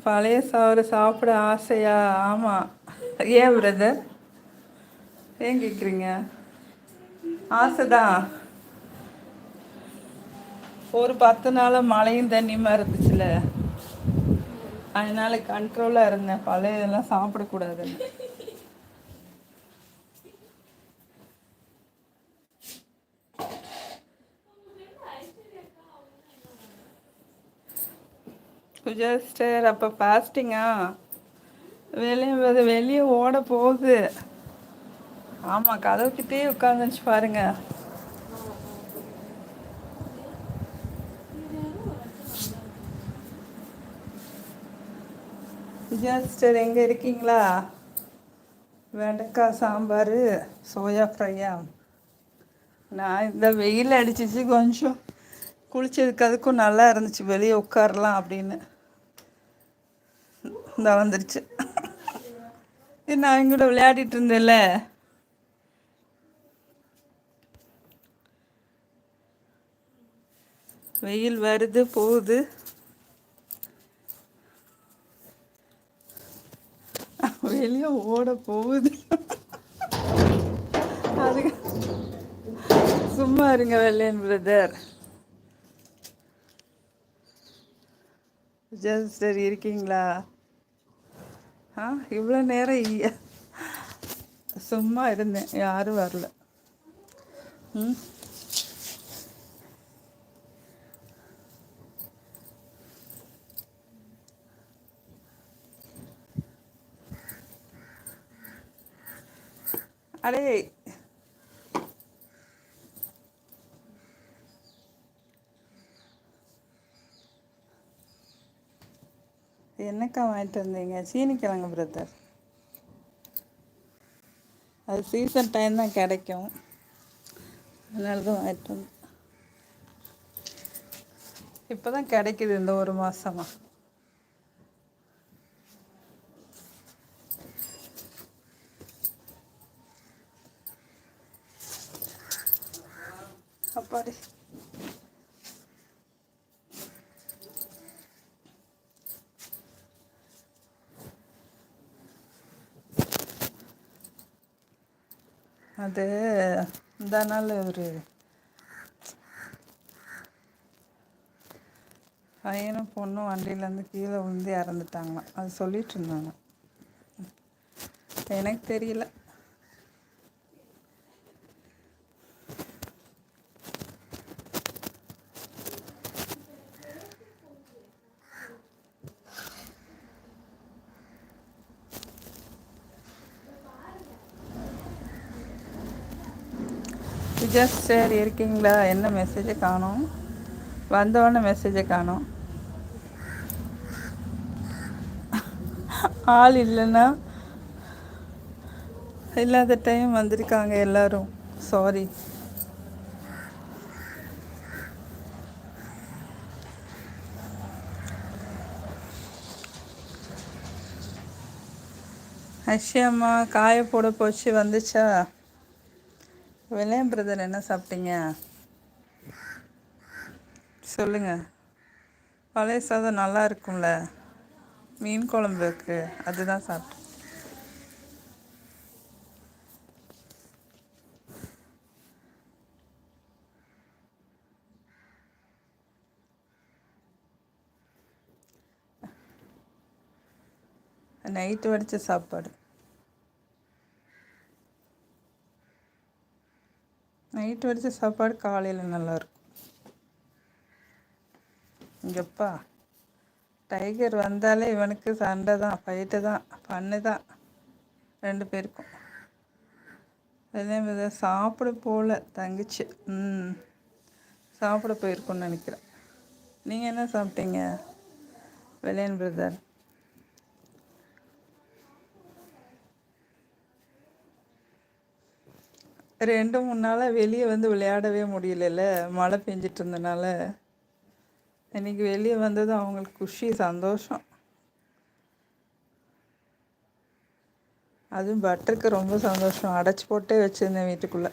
பழைய சோறு சாப்பிட ஆசையா? ஆமாம். ஏன் பிரதர்? ஏன் கேட்குறீங்க? ஆசைதான். ஒரு 10 நாள் மழையும் தண்ணியுமா இருந்துச்சுல, அதனால கண்ட்ரோலாக இருந்தேன். பழைய இதெல்லாம் சாப்பிடக்கூடாதுன்னு. ஜஸ்டர் அப்போ ஃபாஸ்டிங்கா? வெளியே ஓட போகுது. ஆமாம், கதவுக்கிட்டே உட்காந்துச்சு பாருங்க. ஜஸ்டர் எங்கே இருக்கீங்களா? வெண்டைக்காய் சாம்பார், சோயா ஃப்ரையா? நான் இந்த வெயில் அடிச்சிச்சு, கொஞ்சம் குளிச்சதுக்கு அதுக்கும் நல்லா இருந்துச்சு, வெளியே உட்காரலாம் அப்படின்னு. இந்த வந்துருச்சு. நான் இங்கூட விளையாடிட்டு இருந்தேன்ல. வெயில் வருது போகுது. வெளியே ஓட போகுது. அதுக்கு சும்மா இருங்க வெள்ளையன் பிரதர். ஜஸ்டர் இருக்கீங்களா? இவ்வளோ நேரம் சும்மா இருந்தேன், யாரும் வரல. ம், அடே என்னக்கா வாங்கிட்டு வந்தீங்க? சீனிக்கிழங்கு பிரதர். அது சீசன் டைம் தான் கிடைக்கும், அதனால தான் வாங்கிட்டு வந்தேன். இப்போ தான் கிடைக்குது இந்த ஒரு மாதமா. அப்பாடி. அது இந்த நாள் ஒரு பையனும் பொண்ணும் வண்டியிலேருந்து கீழே விழுந்து இறந்துட்டாங்களாம். அது சொல்லிட்டு இருந்தாங்க. எனக்கு தெரியல. ஜஸ்ட் சார் இருக்கீங்களா? என்ன மெசேஜை காணோம்? வந்தவொடனே மெசேஜை காணோம். ஆள் இல்லைன்னா இல்லாத டைம் வந்திருக்காங்க எல்லாரும். சாரி. அஷ்யம்மா காய போட போச்சு, வந்துச்சா? வெள்ளையன் பிரதர் என்ன சாப்பிட்டீங்க சொல்லுங்க. பழைய சாதம் நல்லா இருக்கும்ல, மீன் குழம்பு இருக்கு, அதுதான் சாப்பிட்டேன். நைட்டு வடித்த சாப்பாடு. நைட்டு வடித்த சாப்பாடு காலையில் நல்லாயிருக்கும். இங்கப்பா டைகர் வந்தாலே இவனுக்கு சண்டை தான், ஃபைட்டு தான், பண்ணு தான் 2 பேருக்கும். அதே சாப்பிட போகல தங்கிச்சு. சாப்பிட போயிருக்கோன்னு நினைக்கிறேன். நீங்கள் என்ன சாப்பிட்டீங்க வெள்ளையன் பிரதர்? 2-3 நாளாக வெளியே வந்து விளையாடவே முடியல, மழை பெஞ்சிட்டு இருந்தனால. இன்னைக்கு வெளியே வந்தது அவங்களுக்கு குஷி, சந்தோஷம். அதுவும் பட்டருக்கு ரொம்ப சந்தோஷம். அடைச்சி போட்டே வச்சுருந்தேன் வீட்டுக்குள்ளே.